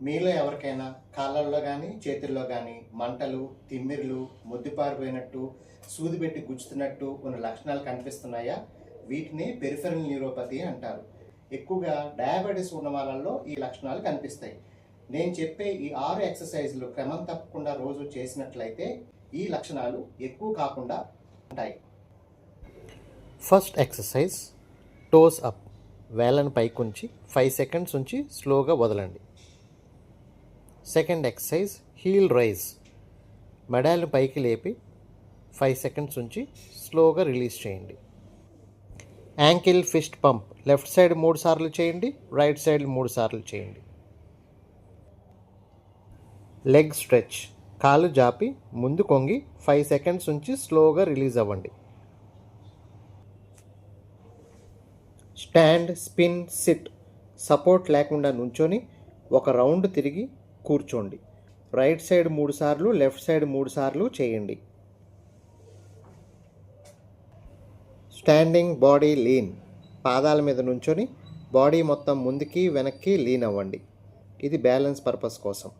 మీలో ఎవరికైనా కాళ్ళల్లో కానీ చేతుల్లో కానీ మంటలు, తిమ్మిర్లు, మొద్దుపారిపోయినట్టు, సూది పెట్టి గుచ్చుతున్నట్టు కొన్ని లక్షణాలు కనిపిస్తున్నాయా? వీటిని పెరిఫెరల్ న్యూరోపతి అంటారు. ఎక్కువగా డయాబెటీస్ ఉన్న వాళ్ళల్లో ఈ లక్షణాలు కనిపిస్తాయి. నేను చెప్పే ఈ 6 ఎక్సర్సైజులు క్రమం తప్పకుండా రోజు చేసినట్లయితే ఈ లక్షణాలు ఎక్కువ కాకుండా ఉంటాయి. First exercise, toes up. వేళ్ళను పైకుంచి 5 సెకండ్స్ ఉంచి స్లోగా వదలండి. Second exercise, heel raise. మెడల్ని పైకి లేపి 5 సెకండ్స్ ఉంచి స్లోగా రిలీజ్ చేయండి. Ankle fist pump. Left side 3 సార్లు చేయండి, రైట్ సైడ్ 3 సార్లు చేయండి. Leg stretch. కాలు జాపి ముందు కొంగి 5 సెకండ్స్ ఉంచి స్లోగా రిలీజ్ అవ్వండి. Stand, spin, SIT. సపోర్ట్ లేకుండా నుంచొని ఒక రౌండ్ తిరిగి కూర్చోండి. రైట్ సైడ్ 3 సార్లు, లెఫ్ట్ సైడ్ 3 సార్లు చేయండి. Standing body lean. పాదాల మీద నుంచొని బాడీ మొత్తం ముందుకి వెనక్కి లీన్ అవ్వండి. ఇది బ్యాలెన్స్ పర్పస్ కోసం.